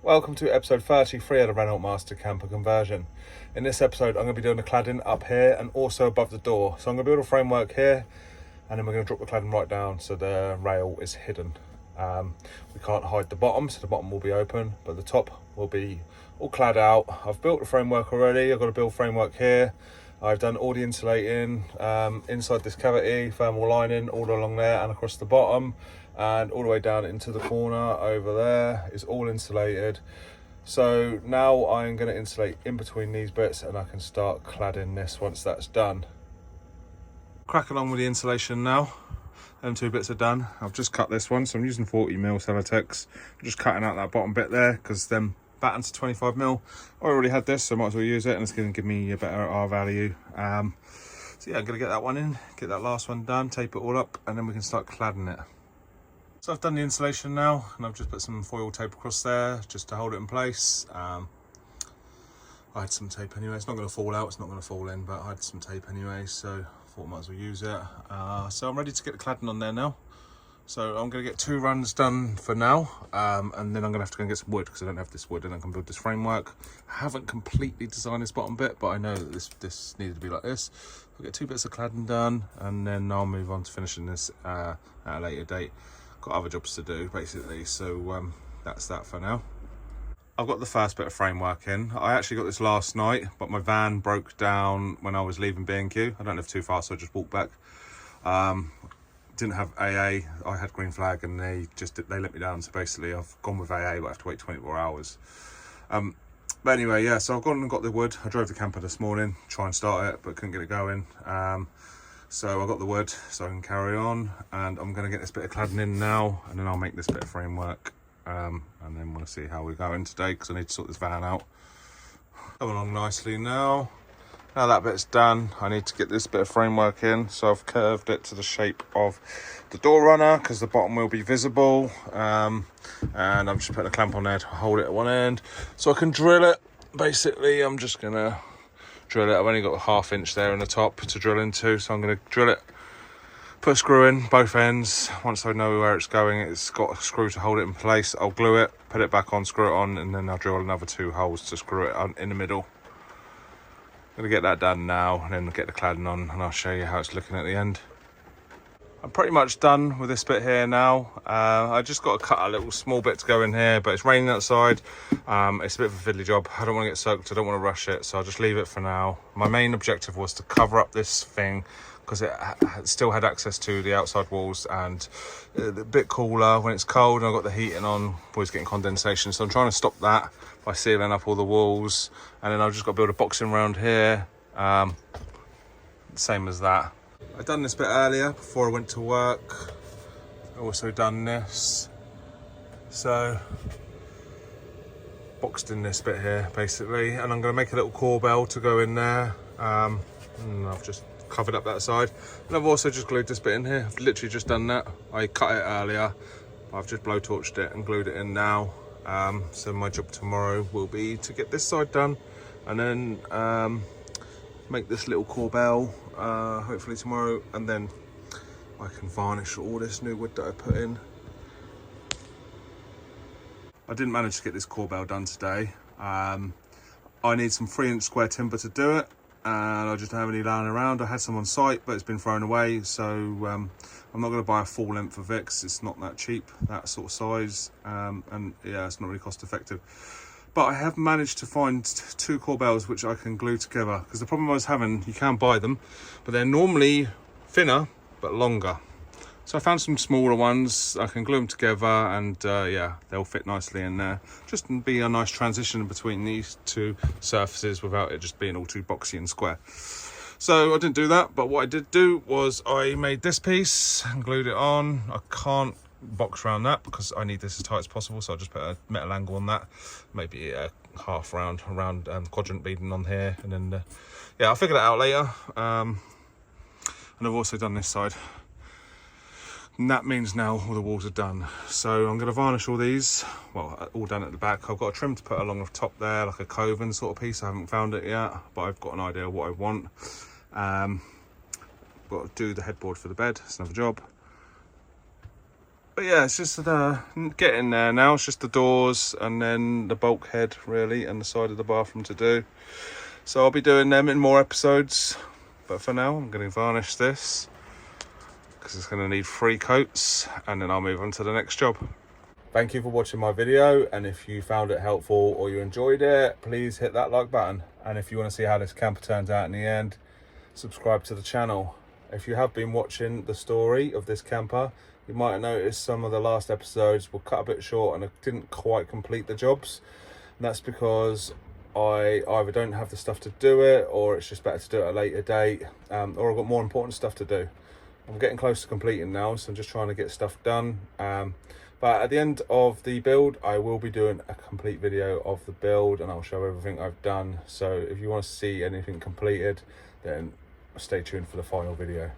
Welcome to episode 33 of the Renault Master camper conversion. In this episode I'm going to be doing the cladding up here and also above the door. So I'm going to build a framework here and then we're going to drop the cladding right down so the rail is hidden. We can't hide the bottom, so the bottom will be open, but the top will be all clad out. I've built the framework already. I've got a build framework here. I've done all the insulating inside this cavity, thermal lining all along there and across the bottom, and all the way down into the corner over there is all insulated. So now I'm going to insulate in between these bits and I can start cladding this once that's done. Crack along with the insulation now. Them two bits are done. I've just cut this one, so I'm using 40mm Celotex. I'm just cutting out that bottom bit there because them battens are 25mm. I already had this, so I might as well use it, and it's going to give me a better R value. So yeah, I'm going to get that one in, get that last one done, tape it all up, and then we can start cladding it. So I've done the insulation now, and I've just put some foil tape across there just to hold it in place. I had some tape anyway. It's not going to fall out, it's not going to fall in, but I had some tape anyway, so I thought I might as well use it. So I'm ready to get the cladding on there now. So I'm going to get 2 runs done for now, and then I'm going to have to go and get some wood because I don't have this wood, and I can build this framework. I haven't completely designed this bottom bit, but I know that this needed to be like this. I'll get 2 bits of cladding done, and then I'll move on to finishing this at a later date. Got other jobs to do basically, so that's that for now. I've got the first bit of framework in. I actually got this last night, but my van broke down when I was leaving B&Q. I don't live too far, so I just walked back. Didn't have AA. I had green flag, and they let me down. So basically, I've gone with AA, but I have to wait 24 hours. But anyway, yeah. So I've gone and got the wood. I drove the camper this morning, try and start it, but couldn't get it going. So I got the wood, so I can carry on, and I'm going to get this bit of cladding in now, and then I'll make this bit of framework, and then we'll see how we're going today because I need to sort this van out. Coming along nicely now. Now that bit's done, I need to get this bit of framework in, so I've curved it to the shape of the door runner because the bottom will be visible, and I'm just putting a clamp on there to hold it at one end so I can drill it. Basically, I'm just going to drill it. I've only got a 1/2 inch there in the top to drill into, so I'm going to drill it, put a screw in both ends. Once I know where it's going, it's got a screw to hold it in place. I'll glue it, put it back on, screw it on, and then I'll drill another 2 holes to screw it on in the middle. I'm going to get that done now and then get the cladding on, and I'll show you how it's looking at the end. I'm pretty much done with this bit here now. I just got to cut a little small bit to go in here, but it's raining outside. It's a bit of a fiddly job. I don't want to get soaked, I don't want to rush it, so I'll just leave it for now. My main objective was to cover up this thing because it still had access to the outside walls, and a bit cooler when it's cold and I've got the heating on, always getting condensation, so I'm trying to stop that by sealing up all the walls. And then I've just got to build a boxing round here, same as that. I've done this bit earlier before I went to work. I've also done this, so boxed in this bit here basically, and I'm going to make a little corbell to go in there. And I've just covered up that side, and I've also just glued this bit in here. I've literally just done that. I cut it earlier, I've just blowtorched it and glued it in now. So my job tomorrow will be to get this side done, and then make this little corbell hopefully tomorrow, and then I can varnish all this new wood that I put in. I didn't manage to get this corbell done today. I need some 3-inch square timber to do it, and I just don't have any lying around. I had some on site, but it's been thrown away, so I'm not going to buy a full length of it 'cause it's not that cheap, that sort of size, and yeah, it's not really cost effective. But I have managed to find 2 corbells which I can glue together, because the problem I was having, you can buy them, but they're normally thinner but longer. So I found some smaller ones, I can glue them together, and yeah, they'll fit nicely in there. Just be a nice transition between these 2 surfaces without it just being all too boxy and square. So I didn't do that, but what I did do was I made this piece and glued it on. I can't box around that because I need this as tight as possible, so I'll just put a metal angle on that, maybe a half round quadrant beading on here, and then yeah, I'll figure that out later. And I've also done this side, and that means now all the walls are done. So I'm going to varnish all these, well, all done at the back. I've got a trim to put along the top there, like a coven sort of piece. I haven't found it yet, but I've got an idea of what I want. Got to do the headboard for the bed, it's another job. But yeah, it's just getting there now. It's just the doors and then the bulkhead really and the side of the bathroom to do. So I'll be doing them in more episodes. But for now, I'm going to varnish this because it's going to need 3 coats, and then I'll move on to the next job. Thank you for watching my video, and if you found it helpful or you enjoyed it, please hit that like button. And if you want to see how this camper turns out in the end, subscribe to the channel. If you have been watching the story of this camper, you might have noticed some of the last episodes were cut a bit short and I didn't quite complete the jobs. And that's because I either don't have the stuff to do it, or it's just better to do it at a later date, or I've got more important stuff to do. I'm getting close to completing now, so I'm just trying to get stuff done. But at the end of the build, I will be doing a complete video of the build and I'll show everything I've done. So if you want to see anything completed, then stay tuned for the final video.